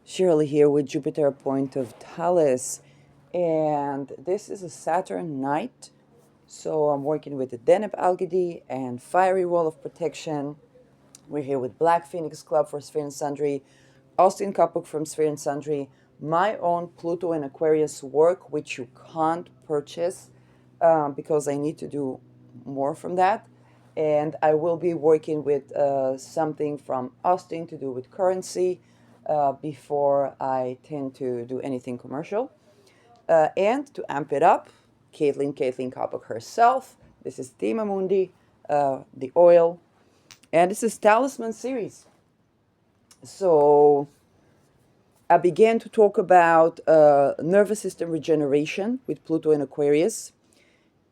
Shirley here with Jupiter Point of Thales, and this is a Saturn night. So I'm working with the Deneb Algedy and Fiery Wall of Protection. We're here with Black Phoenix Club for Sphere and Sundry, Austin Kapuk from Sphere and Sundry, my own Pluto and Aquarius work, which you can't purchase because I need to do more from that. And I will be working with something from Austin to do with currency before I tend to do anything commercial. And to amp it up, Caitlin Kapuk herself. This is Thema Mundi, the oil, and this is Talisman series. So I began to talk about nervous system regeneration with Pluto and Aquarius,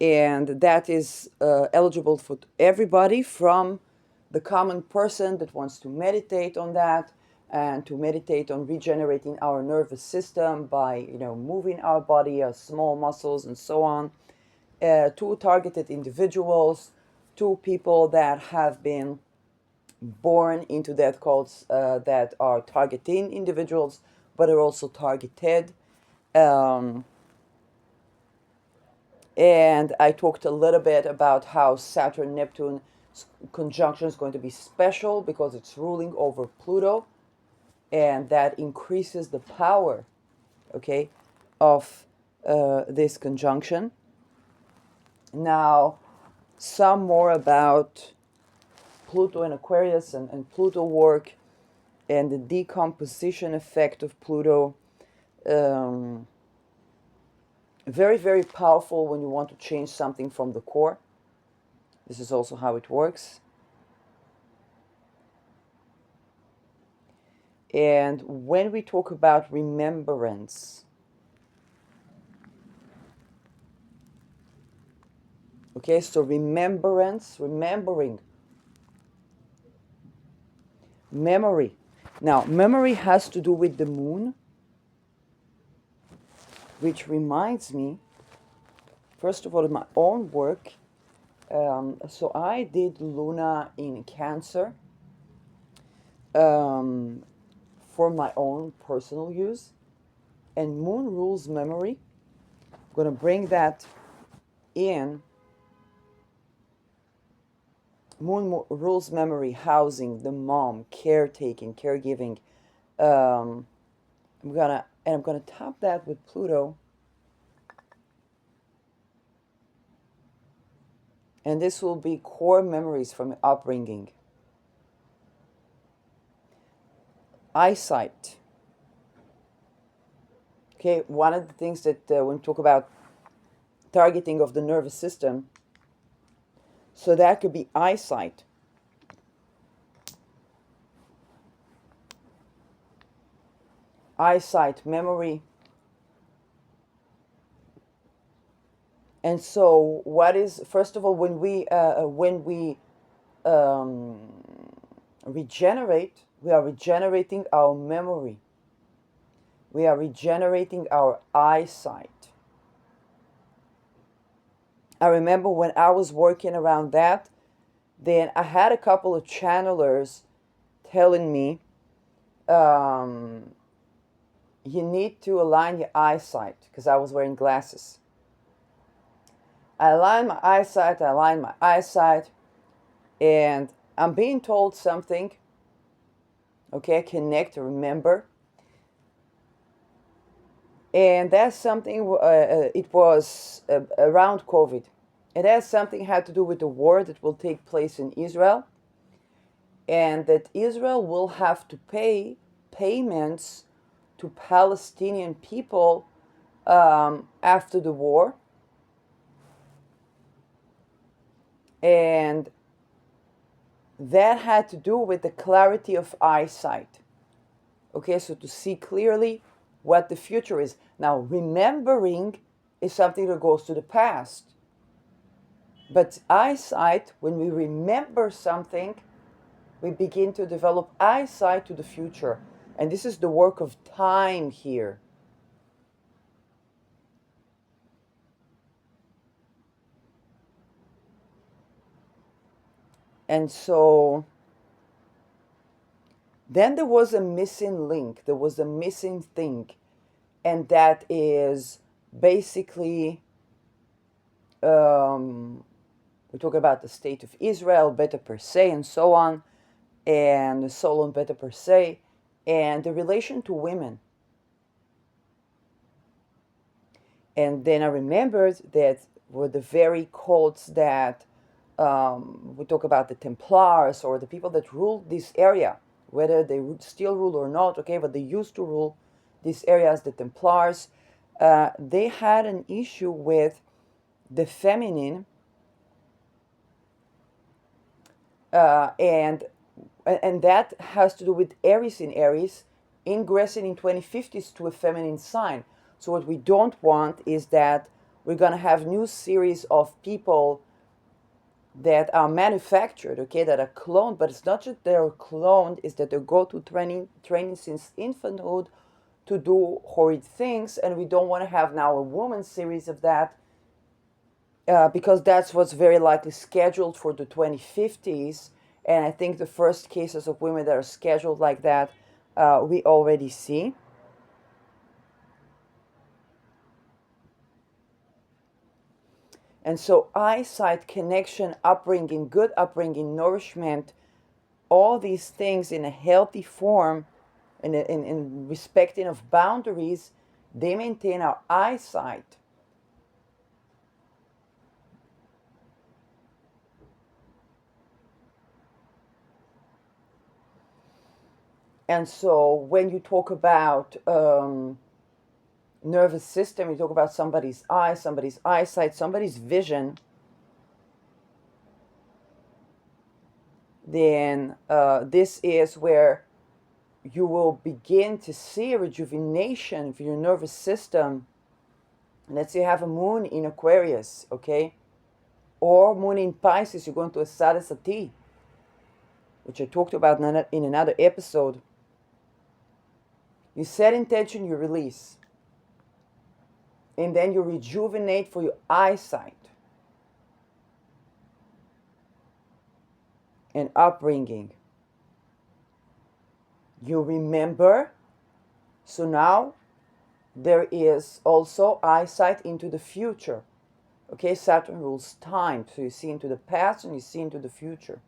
and that is eligible for everybody, from the common person that wants to meditate on that and to meditate on regenerating our nervous system by moving our body, our small muscles and so on, to targeted individuals, to people that have been born into that cults that are targeting individuals but are also targeted. Um, and I talked a little bit about how Saturn Neptune conjunction is going to be special because it's ruling over Pluto, and that increases the power, okay, of this conjunction. Now, some more about Pluto and Aquarius and Pluto work and the decomposition effect of Pluto. Um, Very, very powerful when you want to change something from the core. This is also how it works. And when we talk about remembrance, okay, so remembering, memory. Now, memory has to do with the moon, which reminds me, first of all, of my own work. So I did Luna in Cancer um, for my own personal use, and moon rules memory. I'm going to bring that in. Moon rules memory, housing, the mom, caretaking, caregiving. I'm gonna top that with Pluto, and this will be core memories from upbringing. Eyesight. Okay, one of the things that when we talk about targeting of the nervous system, so that could be eyesight. Eyesight, memory. And so, what is, first of all, when we um, regenerate, we are regenerating our memory. We are regenerating our eyesight. I remember when I was working around that, then I had a couple of channelers telling me, you need to align your eyesight, because I was wearing glasses. I aligned my eyesight, and I'm being told something, okay, connect, remember. And that's something, it was around COVID. It has something had to do with the war that will take place in Israel, and that Israel will have to pay payments to Palestinian people after the war. And that had to do with the clarity of eyesight. Okay, so to see clearly what the future is. Now, remembering is something that goes to the past. But eyesight, when we remember something, we begin to develop eyesight to the future. And this is the work of time here. And so Then there was a missing link, there was a missing thing, and that is basically, we talk about the state of Israel, Beta per se, and so on, and the Solon Beta per se, and the relation to women. And then I remembered that were the very cults that we talk about, the Templars, or the people that ruled this area, whether they still rule or not, okay, but they used to rule these areas, the Templars. They had an issue with the feminine, and that has to do with Aries in Aries ingressing in 2050s to a feminine sign. So what we don't want is that we're going to have new series of people that are manufactured, okay, that are cloned, but it's not just they're cloned, is that they go to training since infanthood to do horrid things, and we don't want to have now a woman series of that, because that's what's very likely scheduled for the 2050s. And I think the first cases of women that are scheduled like that, we already see. And so eyesight, connection, upbringing, good upbringing, nourishment, all these things in a healthy form, in respecting of boundaries, they maintain our eyesight. And so when you talk about nervous system, you talk about somebody's eye, somebody's eyesight, somebody's vision, then this is where you will begin to see a rejuvenation of your nervous system. Let's say you have a moon in Aquarius, okay? Or moon in Pisces, you're going to a Sadasati, which I talked about in another episode. You set intention, you release. And then you rejuvenate for your eyesight and upbringing. You remember. So now there is also eyesight into the future. Okay, Saturn rules time. So you see into the past and you see into the future.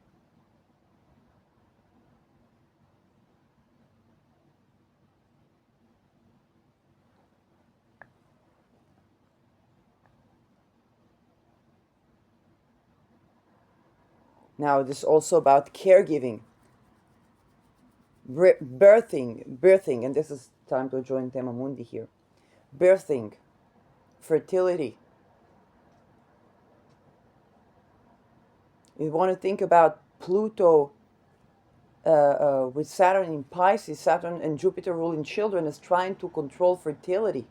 Now it is also about caregiving, birthing, and this is time to join Tema Mundi here. Birthing, fertility. You want to think about Pluto with Saturn in Pisces, Saturn and Jupiter ruling children, is trying to control fertility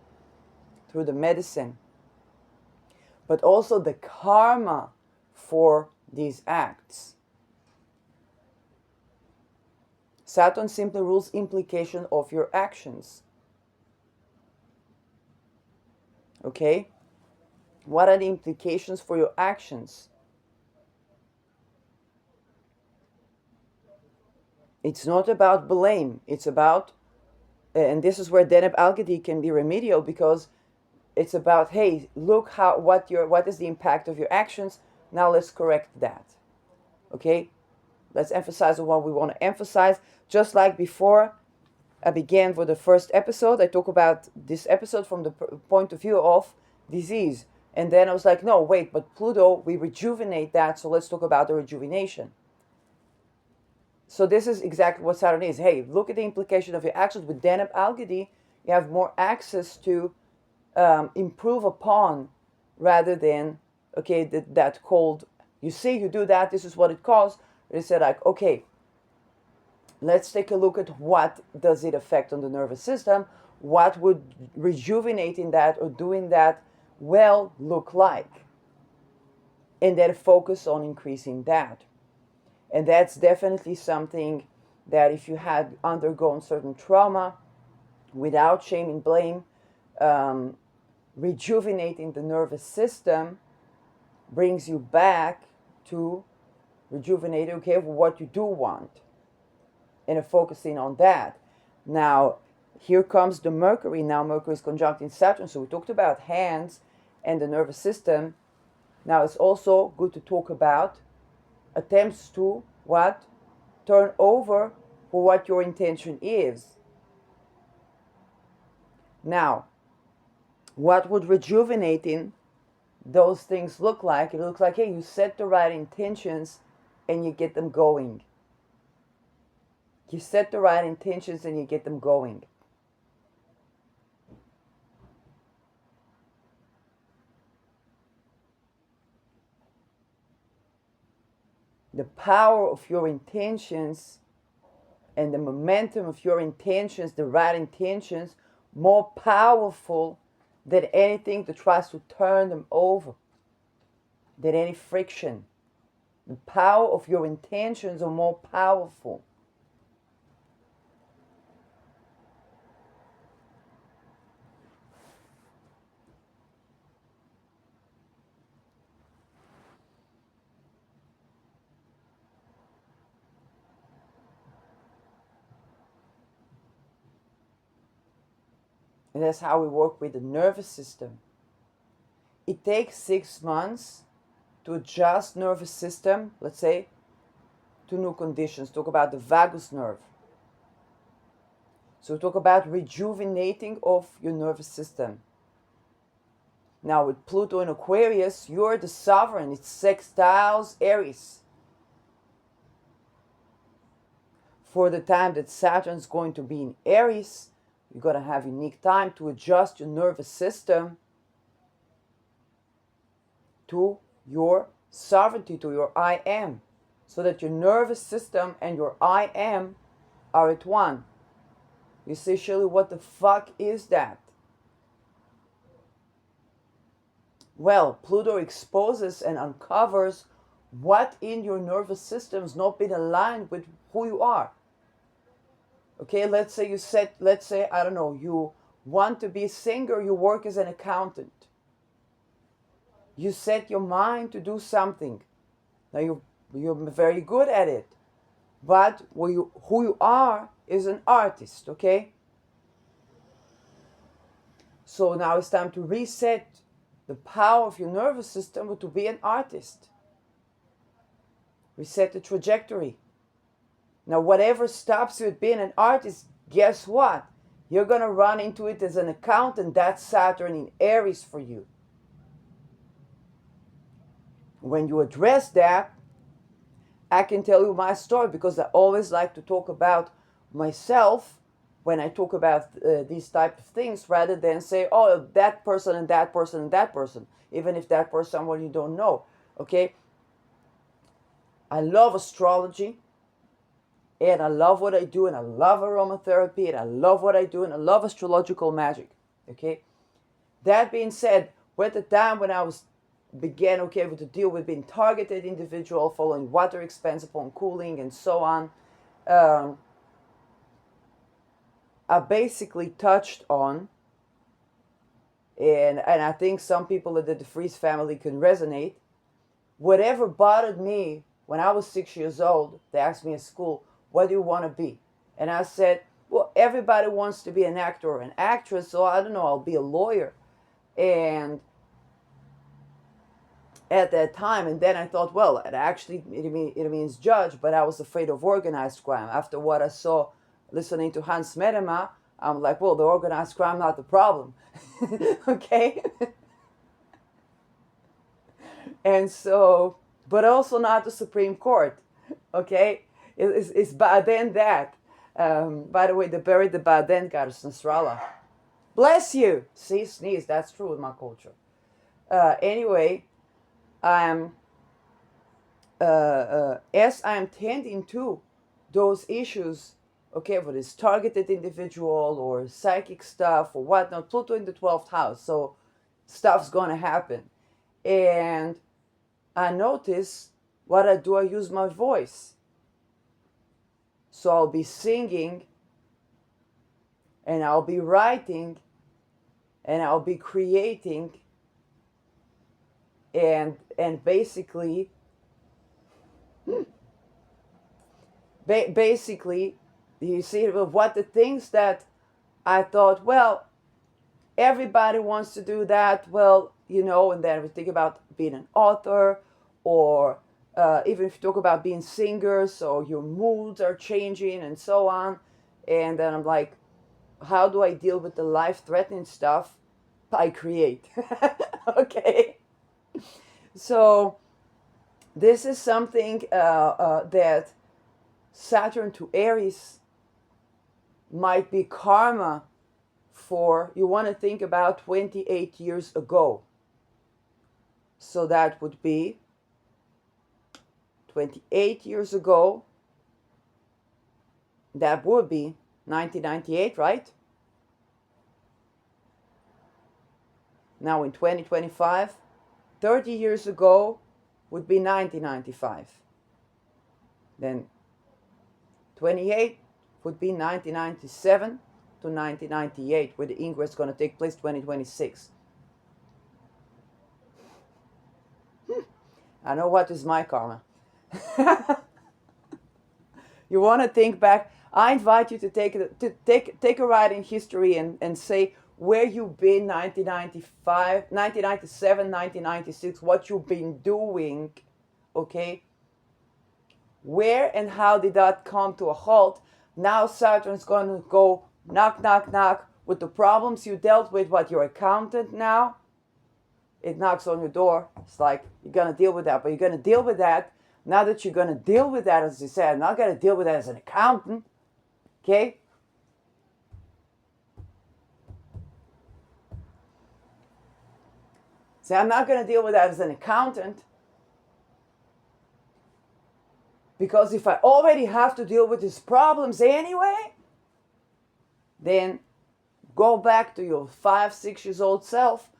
through the medicine, but also the karma for these acts. Saturn simply rules implication of your actions. Okay? What are the implications for your actions? It's not about blame. It's about, and this is where Deneb Algedy can be remedial, because it's about, hey, look what is the impact of your actions. Now let's correct that. Okay? Let's emphasize on what we want to emphasize. Just like before I began for the first episode, I talk about this episode from the point of view of disease. And then I was like, no, wait, but Pluto, we rejuvenate that, so let's talk about the rejuvenation. So this is exactly what Saturn is. Hey, look at the implication of your actions. With Deneb Algedy, you have more access to improve upon, rather than, okay, that cold, you see, you do that, this is what it caused. They said, like, okay, let's take a look at what does it affect on the nervous system, what would rejuvenating that or doing that well look like, and then focus on increasing that. And that's definitely something that if you had undergone certain trauma, without shame and blame, rejuvenating the nervous system brings you back to rejuvenating, okay, what you do want. and focusing on that. Now, here comes the Mercury. Now, Mercury is conjuncting Saturn. So we talked about hands and the nervous system. Now, it's also good to talk about attempts to what? Turn over for what your intention is. Now, what would rejuvenating those things look like? It looks like, hey, you set the right intentions and you get them going. You set the right intentions and you get them going. The power of your intentions and the momentum of your intentions, the right intentions, more powerful than anything that tries to turn them over, than any friction. The power of your intentions are more powerful. And that's how we work with the nervous system. It takes 6 months to adjust nervous system, let's say, to new conditions. Talk about the vagus nerve. So talk about rejuvenating of your nervous system. Now with Pluto in Aquarius, you're the sovereign. It's sextiles Aries. For the time that Saturn's going to be in Aries, you're going to have unique time to adjust your nervous system to your sovereignty, to your I am, so that your nervous system and your I am are at one. You say, Shirley, what the fuck is that? Well, Pluto exposes and uncovers what in your nervous system has not been aligned with who you are. Okay, let's say, I don't know, you want to be a singer, you work as an accountant. You set your mind to do something. Now you're very good at it. But who you are is an artist, okay? So now it's time to reset the power of your nervous system to be an artist. Reset the trajectory. Now, whatever stops you at being an artist, guess what? You're going to run into it as an accountant. That's Saturn in Aries for you. When you address that, I can tell you my story because I always like to talk about myself when I talk about these type of things rather than say, oh, that person and that person and that person, even if that person someone you don't know, okay? I love astrology and I love what I do and I love aromatherapy and I love what I do and I love astrological magic, okay? That being said, at the time when I began with to deal with being targeted individual, following water expense upon cooling and so on, I basically touched on, and I think some people that the Freeze family can resonate, whatever bothered me when I was 6 years old. They asked me at school, what do you want to be? And I said, well, everybody wants to be an actor or an actress, so I don't know, I'll be a lawyer. And at that time, and then I thought, well, it means judge, but I was afraid of organized crime. After what I saw listening to Hans Medema, I'm like, well, the organized crime not the problem. Okay. And so, but also not the Supreme Court. Okay. It's Ba'den that. By the way, they buried the Ba'den goddess Nasrallah. Bless you. See, sneeze. That's true in my culture. Anyway, I'm as I'm tending to those issues, okay, whether it's targeted individual or psychic stuff or whatnot, Pluto in the 12th house, so stuff's gonna happen. And I notice what I do, I use my voice. So I'll be singing and I'll be writing and I'll be creating and basically You see, what the things that I thought, well, everybody wants to do that. Well, and then we think about being an author, or even if you talk about being singers, so your moods are changing and so on. And then I'm like, how do I deal with the life-threatening stuff? I create. Okay. So this is something that Saturn to Aries might be karma for. You want to think about 28 years ago. So that would be 28 years ago. That would be 1998, right? Now in 2025, 30 years ago would be 1995. Then 28 would be 1997 to 1998, where the ingress is going to take place 2026. I know what is my karma. You want to think back. I invite you to take a ride in history and say where you've been 1995, 1997, 1996, what you've been doing, okay? Where and how did that come to a halt? Now Saturn's going to go knock, knock, knock with the problems you dealt with, what your accountant now. It knocks on your door. It's like, you're going to deal with that. But you're going to deal with that. Now that you're going to deal with that, as you said, I'm not going to deal with that as an accountant. Okay? Say, I'm not going to deal with that as an accountant. Because if I already have to deal with these problems anyway, then go back to your 5, 6 years old self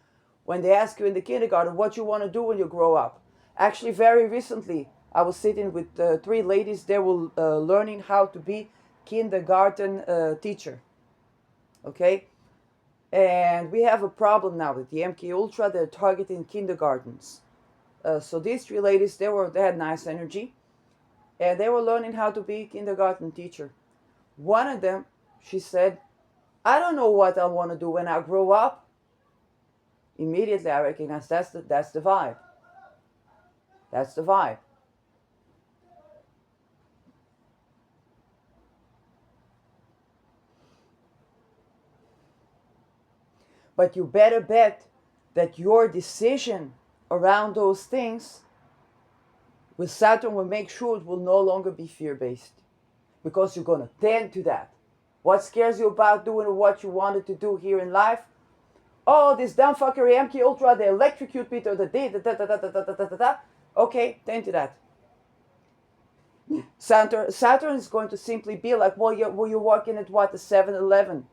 when they ask you in the kindergarten what you want to do when you grow up. Actually, very recently, I was sitting with 3 ladies. They were learning how to be kindergarten teacher. Okay? And we have a problem now with the MK Ultra. They're targeting kindergartens. So these 3 ladies, they had nice energy. And they were learning how to be a kindergarten teacher. One of them, she said, I don't know what I want to do when I grow up. Immediately I recognized that's the vibe. That's the vibe. But you better bet that your decision around those things with Saturn will make sure it will no longer be fear-based. Because you're going to tend to that. What scares you about doing what you wanted to do here in life? Oh, this dumb fuckery MK Ultra, they electrocute me to the da. Okay, tend to that. Saturn is going to simply be like, well, you're working at what, the 7-Eleven?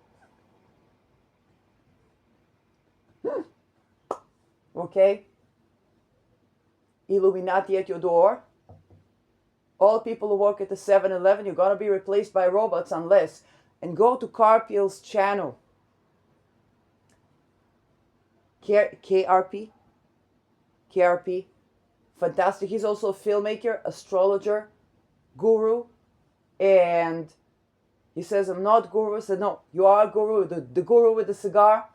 Okay? Illuminati at your door. All people who work at the 7-Eleven, you're going to be replaced by robots unless. And go to Carpil's channel. KRP. Fantastic. He's also a filmmaker, astrologer, guru. And he says, I'm not guru. I said, no, you are a guru. The guru with the cigar.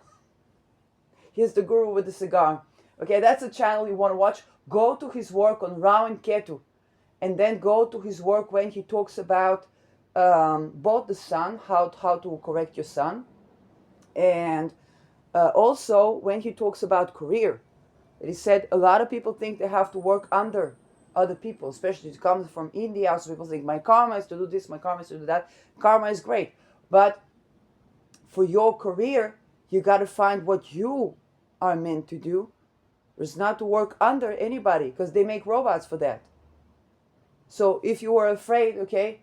He's the guru with the cigar. Okay, that's a channel you want to watch. Go to his work on Rao and Ketu. And then go to his work when he talks about both the sun, how to correct your sun. And also when he talks about career. He said a lot of people think they have to work under other people, especially if it comes from India. So people think my karma is to do this, my karma is to do that. Karma is great. But for your career, you got to find what you are meant to do. It's not to work under anybody, because they make robots for that. So if you are afraid, okay,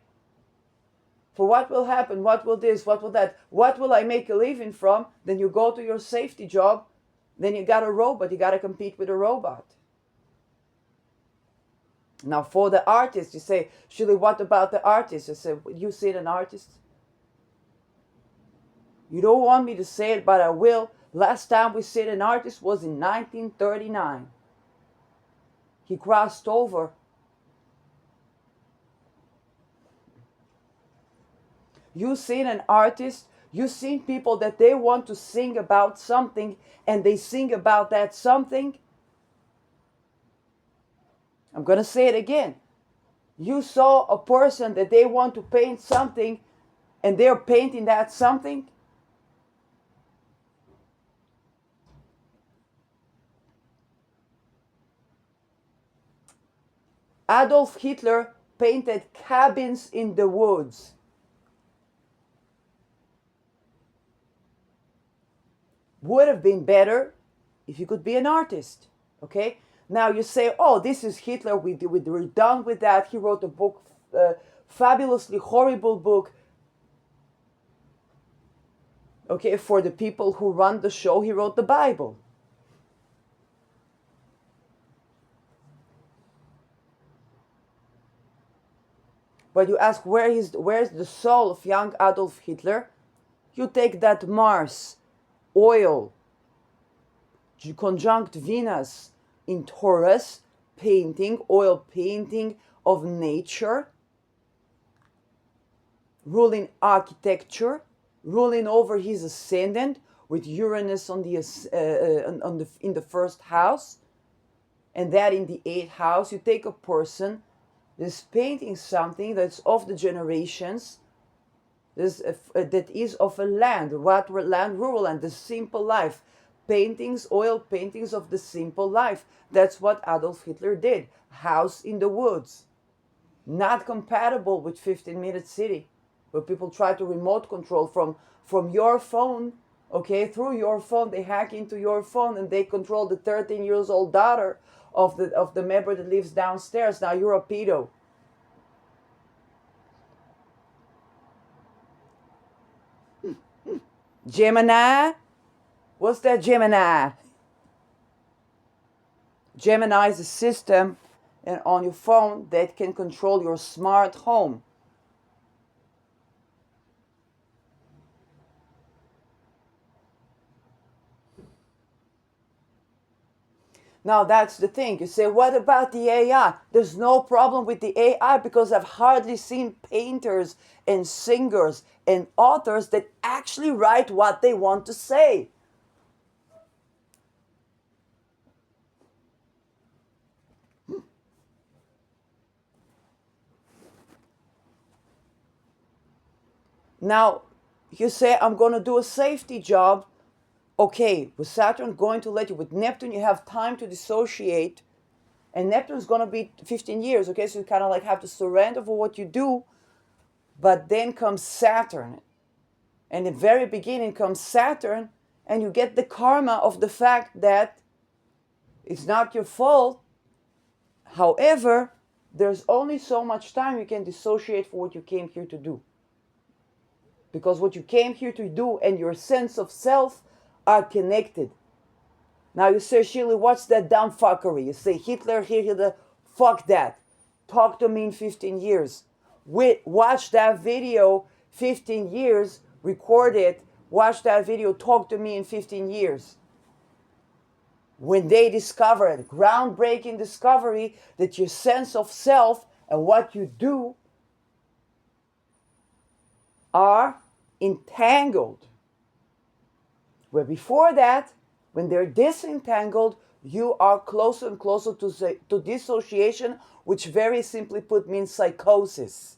for what will happen, what will this, what will that, what will I make a living from, then you go to your safety job, then you got a robot, you got to compete with a robot. Now for the artist, you say, Shirley, what about the artist? I said, you see an artist? You don't want me to say it, but I will. Last time we said an artist was in 1939. He crossed over. You seen an artist, you seen people that they want to sing about something and they sing about that something. I'm going to say it again. You saw a person that they want to paint something and they're painting that something. Adolf Hitler painted cabins in the woods. Would have been better if you could be an artist. Okay? Now you say, oh, this is Hitler. We're done with that. He wrote a book, fabulously horrible book. Okay, for the people who run the show, he wrote the Bible. But you ask, where's the soul of young Adolf Hitler? You take that Mars, oil, conjunct Venus in Taurus, painting, oil painting of nature, ruling architecture, ruling over his ascendant with Uranus on in the first house, and that in the eighth house. You take a person that's painting something that's of the generations, that is of a land, what land, rural land, the simple life. Paintings, oil paintings of the simple life. That's what Adolf Hitler did. House in the woods. Not compatible with 15-minute city, where people try to remote control from your phone. Okay, through your phone, they hack into your phone and they control the 13 years old daughter of the member that lives downstairs. Now you're a pedo. Gemini? What's that Gemini? Gemini is a system and on your phone that can control your smart home. Now that's the thing. You say, what about the AI? There's no problem with the AI because I've hardly seen painters and singers and authors that actually write what they want to say. Now, you say, I'm going to do a safety job. Okay, with Saturn going to let you, with Neptune, you have time to dissociate. And Neptune's going to be 15 years, okay? So you kind of like have to surrender for what you do. But then comes Saturn. And in the very beginning comes Saturn, and you get the karma of the fact that it's not your fault. However, there's only so much time you can dissociate for what you came here to do. Because what you came here to do and your sense of self are connected. Now you say, Shirley, what's that dumb fuckery? You say, Hitler, Hitler, fuck that. Talk to me in 15 years. Watch that video 15 years, record it, watch that video, talk to me in 15 years. When they discovered, groundbreaking discovery, that your sense of self and what you do are entangled. Where before that, when they're disentangled, you are closer and closer to dissociation, which very simply put means psychosis.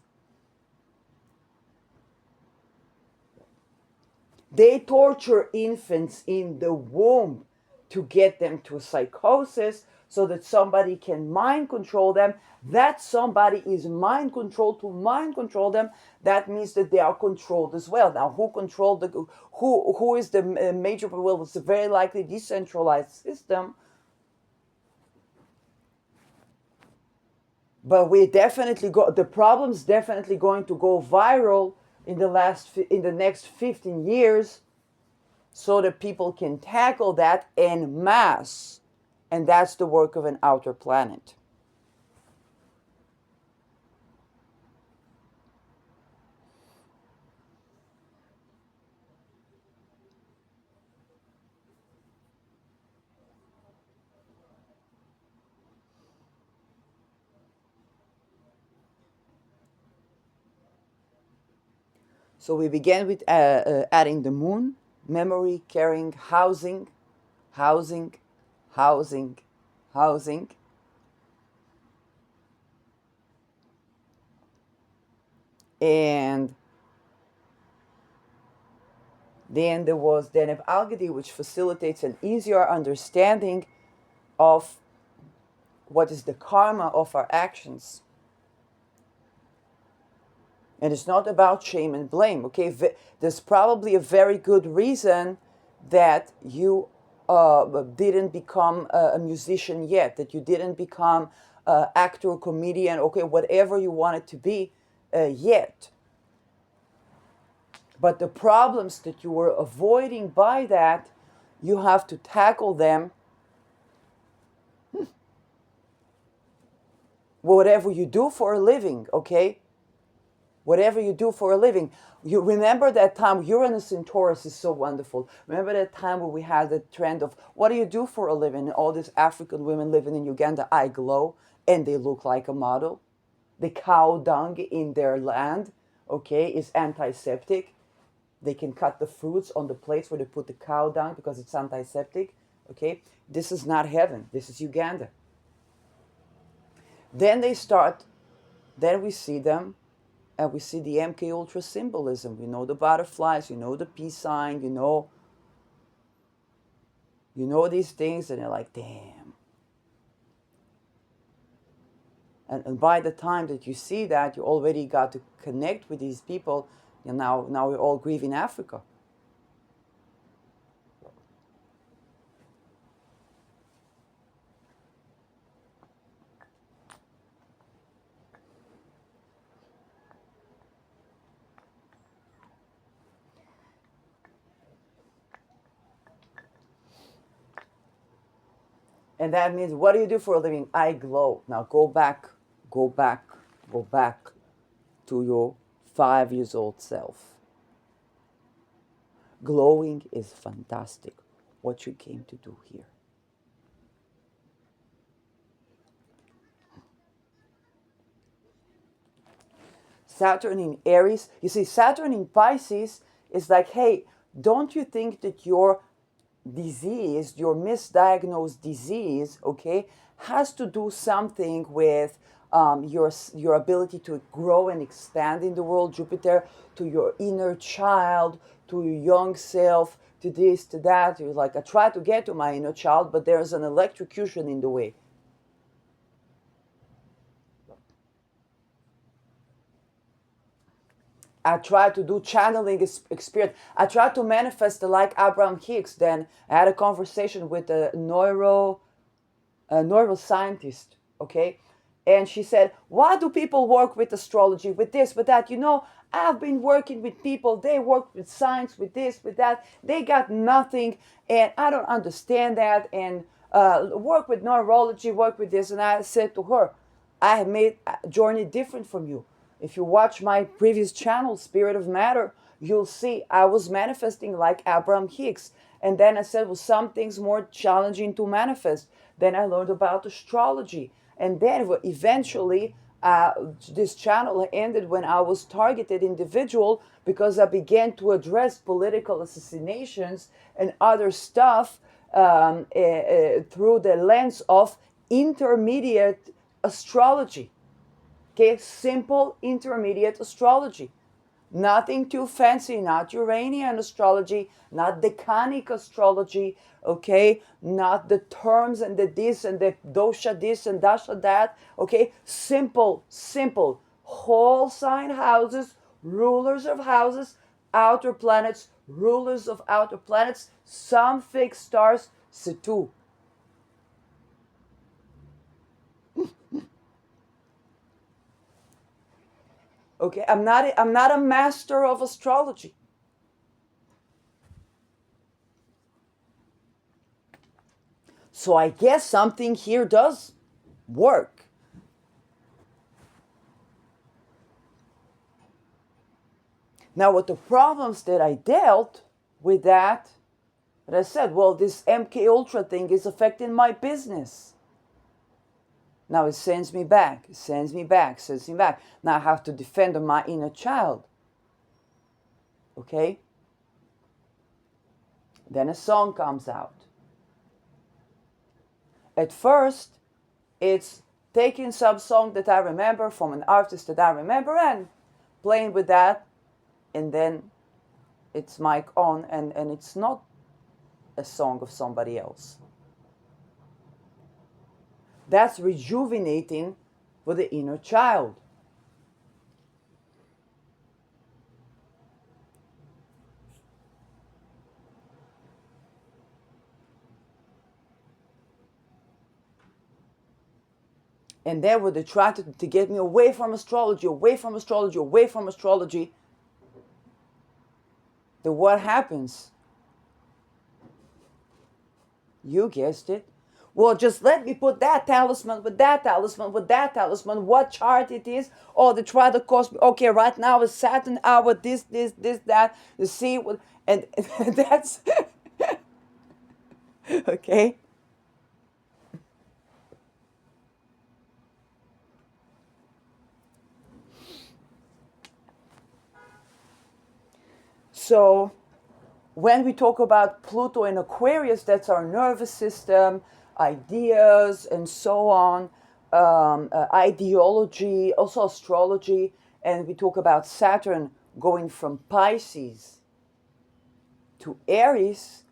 They torture infants in the womb to get them to psychosis so that somebody can mind control them. That somebody is mind controlled to mind control them. That means that they are controlled as well. Now, who is the major? Well, it's a very likely decentralized system. But the problem's definitely going to go viral in the next 15 years, so that people can tackle that en masse. And that's the work of an outer planet. So we began with adding the moon, memory, caring, housing, housing, housing, housing. And then there was Deneb Algadi, which facilitates an easier understanding of what is the karma of our actions. And it's not about shame and blame, okay? There's probably a very good reason that you didn't become a musician yet, that you didn't become an actor, comedian, okay, whatever you wanted to be yet. But the problems that you were avoiding by that, you have to tackle them whatever you do for a living, okay? Whatever you do for a living. You remember that time, Uranus in Taurus is so wonderful. Remember that time where we had the trend of, what do you do for a living? And all these African women living in Uganda, I glow, and they look like a model. The cow dung in their land, okay, is antiseptic. They can cut the fruits on the plates where they put the cow dung because it's antiseptic, okay? This is not heaven. This is Uganda. Then they start, then we see them, and we see the MK Ultra symbolism. We know the butterflies, you know the peace sign, you know these things, and they're like, damn. And by the time that you see that, you already got to connect with these people, and now we're all grieving Africa. And that means, what do you do for a living? I glow. Now go back, go back, go back to your 5 years old self. Glowing is fantastic. What you came to do here. Saturn in Aries. You see, Saturn in Pisces is like, hey, don't you think that your disease, your misdiagnosed disease, okay, has to do something with your ability to grow and expand in the world, Jupiter, to your inner child, to your young self, to this, to that. You're like, I try to get to my inner child, but there's an electrocution in the way. I try to do channeling experience. I try to manifest like Abraham Hicks. Then I had a conversation with a neuroscientist, okay? And she said, why do people work with astrology, with this, with that? You know, I've been working with people, they work with science, with this, with that. They got nothing, and I don't understand that. And work with neurology, work with this. And I said to her, I have made a journey different from you. If you watch my previous channel, Spirit of Matter, you'll see I was manifesting like Abraham Hicks. And then I said, well, some things more challenging to manifest. Then I learned about astrology. And then eventually, this channel ended when I was targeted individual because I began to address political assassinations and other stuff through the lens of intermediate astrology. Okay, simple intermediate astrology. Nothing too fancy, not Uranian astrology, not decanic astrology, okay? Not the terms and the this and the dosha this and dasha that, okay? Simple, simple. Whole sign houses, rulers of houses, outer planets, rulers of outer planets, some fixed stars, c'est tout. Okay, I'm not a master of astrology. So I guess something here does work. Now, with the problems that I dealt with that I said, well, this MK Ultra thing is affecting my business. Now it sends me back, sends me back, sends me back. Now I have to defend my inner child. Okay? Then a song comes out. At first, it's taking some song that I remember from an artist that I remember and playing with that, and then it's mic on, and it's not a song of somebody else. That's rejuvenating for the inner child. And then when they try to get me away from astrology, away from astrology, away from astrology, then what happens? You guessed it. Well, just let me put that talisman with that talisman with that talisman, what chart it is. Oh, they try to cost me. Okay, right now is Saturn hour, this, that. You see what, and that's okay. So when we talk about Pluto in Aquarius, that's our nervous system, ideas, and so on, ideology, also astrology. And we talk about Saturn going from Pisces to Aries.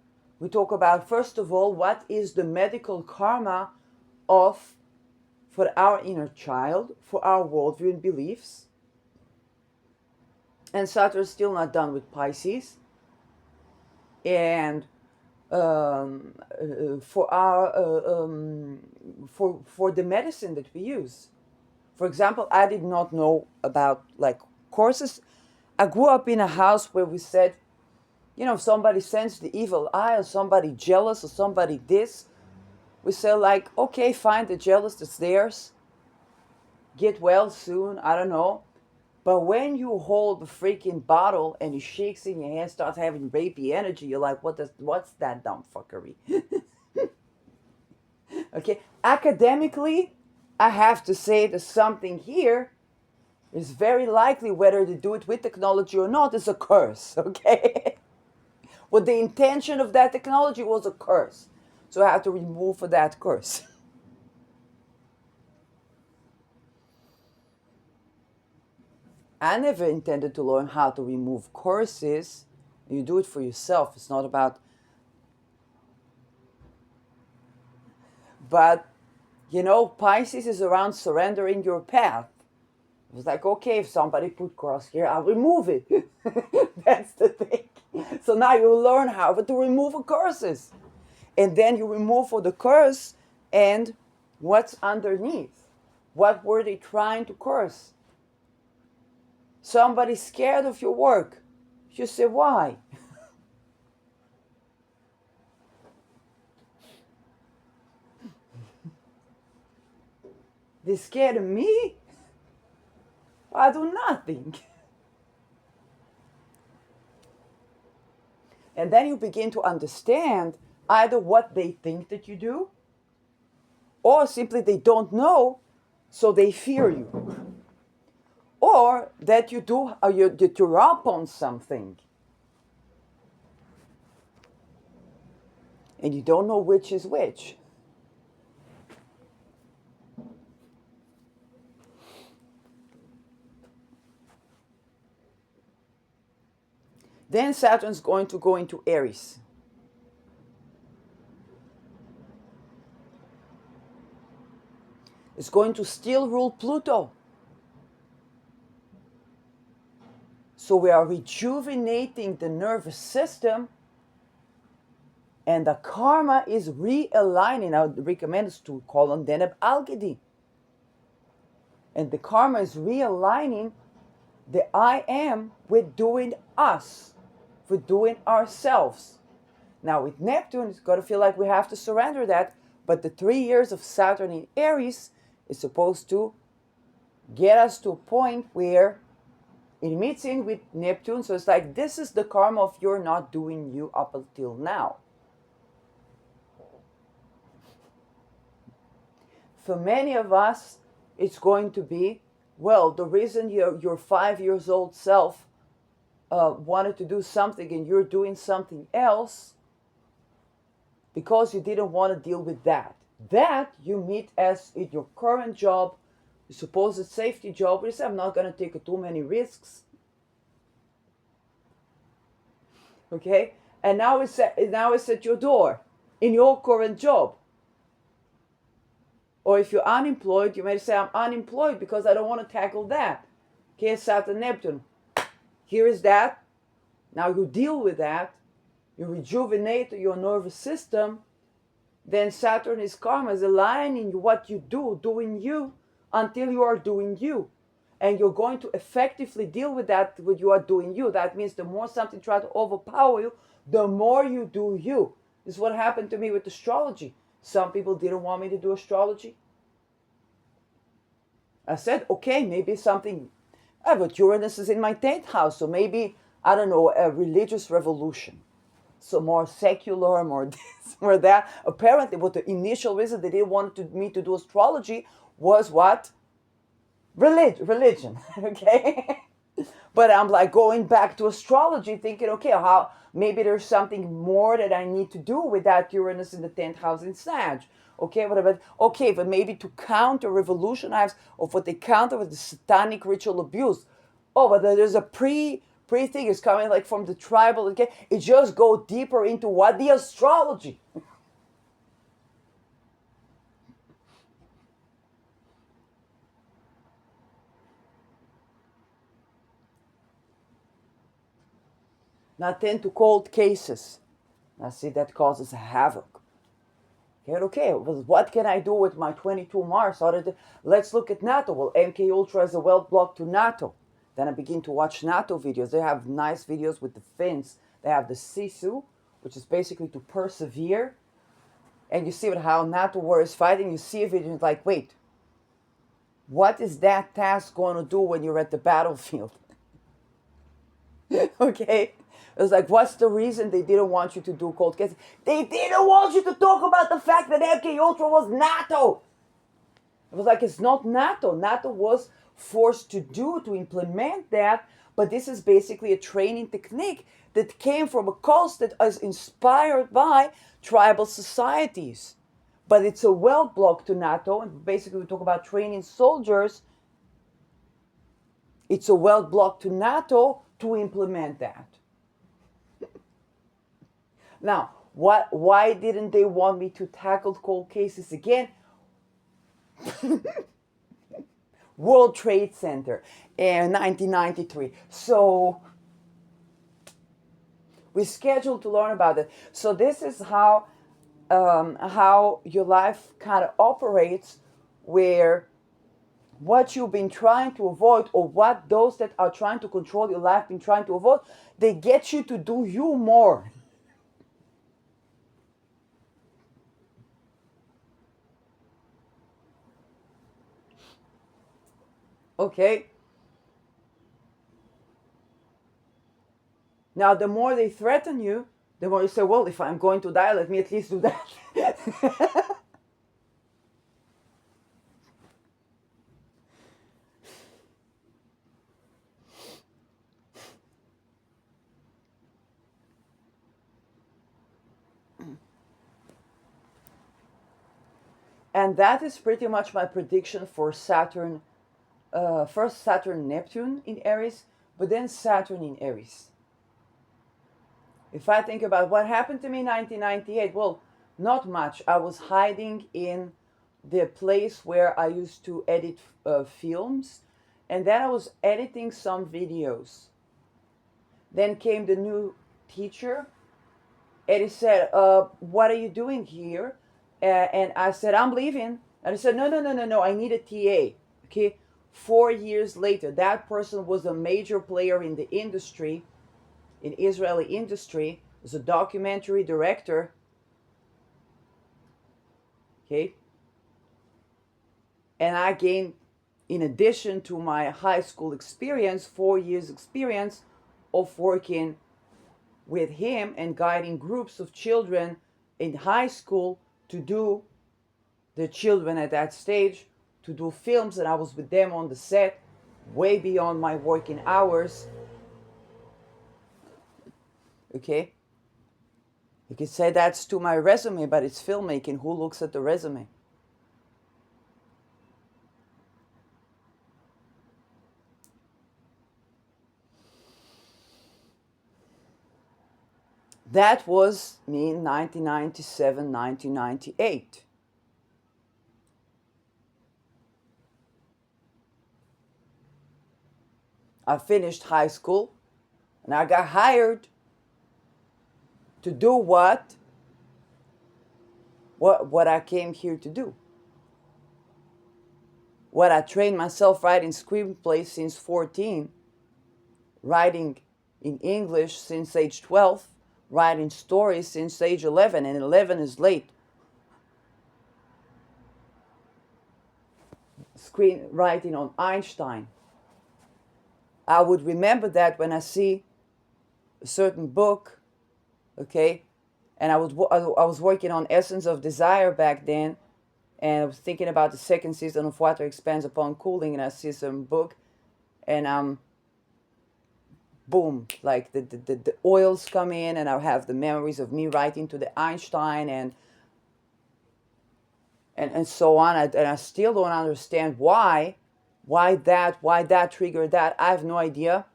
We talk about, first of all, what is the medical karma of for our inner child, for our worldview and beliefs. And Saturn is still not done with Pisces. And for our for the medicine that we use. For example, I did not know about like courses. I grew up in a house where we said, you know, if somebody sends the evil eye or somebody jealous or somebody this, we say like, okay, fine, the jealous, it's theirs. Get well soon, I don't know. But when you hold the freaking bottle and it shakes in your hand, starts having rapey energy, you're like, what's that dumb fuckery? Okay, academically, I have to say that something here is very likely, whether they do it with technology or not, is a curse, okay? What the intention of that technology was a curse. So I have to remove for that curse. I never intended to learn how to remove curses. You do it for yourself. It's not about. But, you know, Pisces is around surrendering your path. It was like, okay, if somebody put cross here, I'll remove it. That's the thing. So now you learn how to remove curses. And then you remove for the curse and what's underneath. What were they trying to curse? Somebody's scared of your work. You say, why? They scared of me? I do nothing. And then you begin to understand either what they think that you do, or simply they don't know, so they fear you. Or that you do, that you're up on something. And you don't know which is which. Then Saturn's going to go into Aries. It's going to still rule Pluto. So we are rejuvenating the nervous system, and the karma is realigning. I would recommend us to call on Deneb Algedi. And the karma is realigning the I am with doing us, with doing ourselves. Now with Neptune, it's got to feel like we have to surrender that, but the 3 years of Saturn in Aries is supposed to get us to a point where it meets in with Neptune, so it's like, this is the karma of you're not doing you up until now. For many of us, it's going to be, well, the reason your 5 years old self wanted to do something and you're doing something else because you didn't want to deal with that. That you meet as in your current job, your supposed safety job. You say, I'm not going to take too many risks. Okay? And now it's at your door in your current job. Or if you're unemployed, you may say, I'm unemployed because I don't want to tackle that. Okay, Saturn, Neptune. Here is that. Now you deal with that. You rejuvenate your nervous system. Then Saturn is karma, is aligning what you do, doing you, until you are doing you. And you're going to effectively deal with that when you are doing you. That means the more something tries to overpower you, the more you do you. This is what happened to me with astrology. Some people didn't want me to do astrology. I said, okay, maybe something, but Uranus is in my 10th house, so maybe, I don't know, a religious revolution. So more secular, more this, more that. Apparently, what the initial reason they didn't want me to do astrology was what? Religion, okay? But I'm like going back to astrology, thinking, okay, how maybe there's something more that I need to do with that Uranus in the 10th house in Sag. But maybe to counter revolutionize or what they counter with the satanic ritual abuse. Oh, but there's a pre thing is coming like from the tribal. Okay, it just go deeper into what the astrology. Not into cold cases. Now see that causes havoc. Okay, well, what can I do with my 22 Mars? Let's look at NATO. Well, MK Ultra is a well block to NATO. Then I begin to watch NATO videos. They have nice videos with the Finns. They have the Sisu, which is basically to persevere. And you see how NATO war is fighting. You see a video and it's like, wait, what is that task going to do when you're at the battlefield? Okay? It was like, what's the reason they didn't want you to do cold cases? They didn't want you to talk about the fact that MK Ultra was NATO. It was like, it's not NATO. NATO was forced to implement that, but this is basically a training technique that came from a cause that is inspired by tribal societies. But it's a well block to NATO, and basically we talk about training soldiers. It's a well block to NATO to implement that. Now, why didn't they want me to tackle cold cases again? World Trade Center in 1993. So we scheduled to learn about it. So this is how your life kind of operates, where what you've been trying to avoid, or what those that are trying to control your life been trying to avoid, they get you to do you more. Okay? Now, the more they threaten you, the more you say, well, if I'm going to die, let me at least do that. And that is pretty much my prediction for Saturn. First Saturn Neptune in Aries, but then Saturn in Aries. If I think about what happened to me in 1998, well, not much. I was hiding in the place where I used to edit films, and then I was editing some videos. Then came the new teacher, and he said, what are you doing here? And I said, I'm leaving. And he said, no, I need a TA. Okay, 4 years later, that person was a major player in the industry, in Israeli industry, was a documentary director. Okay, and I gained, in addition to my high school experience, 4 years experience of working with him and guiding groups of children in high school to do, the children at that stage, to do films, and I was with them on the set way beyond my working hours. Okay? You could say that's to my resume, but it's filmmaking. Who looks at the resume? That was me in 1997, 1998. I finished high school and I got hired to do what I came here to do. What I trained myself writing screenplays since 14, writing in English since age 12, writing stories since age 11, and 11 is late. Screenwriting on Einstein. I would remember that when I see a certain book, okay, and I was working on Essence of Desire back then, and I was thinking about the second season of Water Expands Upon Cooling, and I see some book, and boom, like the oils come in, and I have the memories of me writing to the Einstein and so on. And I still don't understand why that triggered that. I have no idea.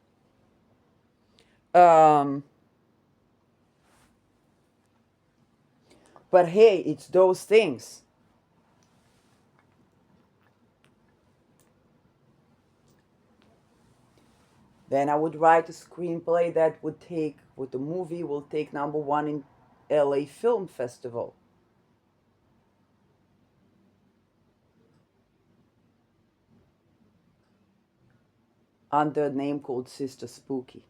Um, but hey, it's those things. Then I would write a screenplay that would take, with the movie, will take number one in LA Film Festival under a name called Sister Spooky.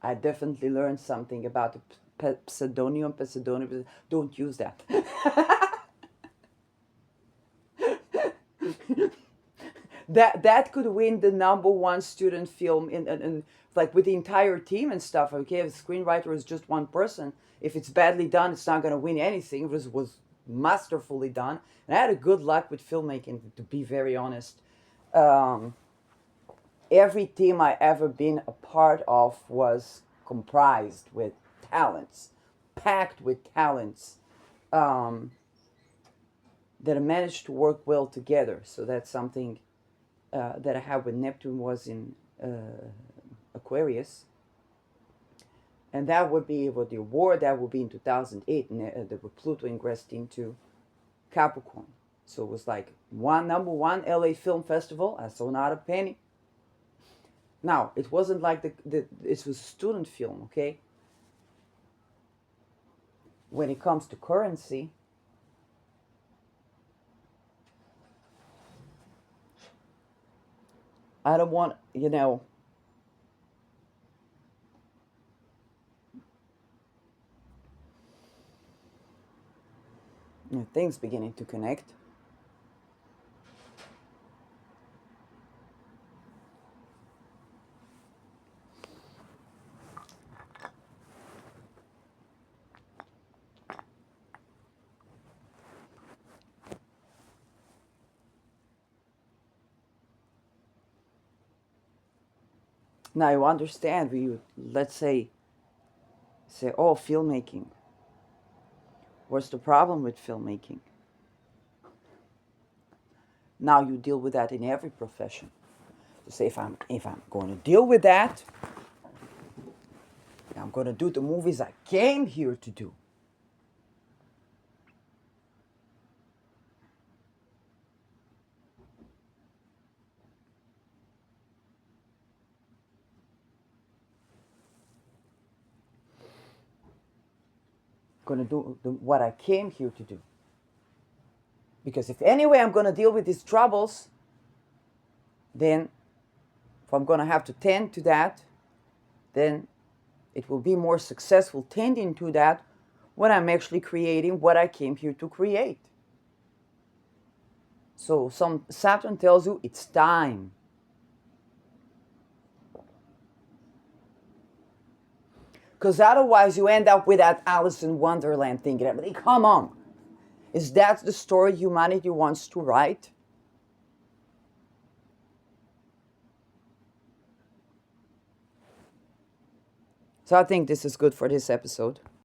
I definitely learned something about the pseudonym. Don't use that. That could win the number one student film in like with the entire team and stuff. Okay, if the screenwriter is just one person, if it's badly done, it's not going to win anything. Was masterfully done, and I had a good luck with filmmaking, to be very honest. Um, every team I ever been a part of was comprised with talents, packed with talents, um, that managed to work well together. So that's something that I had when Neptune was in Aquarius. And that would be with the award, that would be in 2008, and the Pluto ingressed into Capricorn. So it was like number one LA Film Festival. I saw not a penny. Now, it wasn't like it was student film, okay? When it comes to currency, I don't want, things beginning to connect. Now you understand, let's say, oh, filmmaking. What's the problem with filmmaking? Now you deal with that in every profession. To say if I'm going to deal with that, I'm going to do the movies I came here to do. Going to do what I came here to do. Because if anyway I'm going to deal with these troubles, then if I'm going to have to tend to that, then it will be more successful tending to that when I'm actually creating what I came here to create. So some Saturn tells you it's time. Because otherwise you end up with that Alice in Wonderland thing. Come on. Is that the story humanity wants to write? So I think this is good for this episode.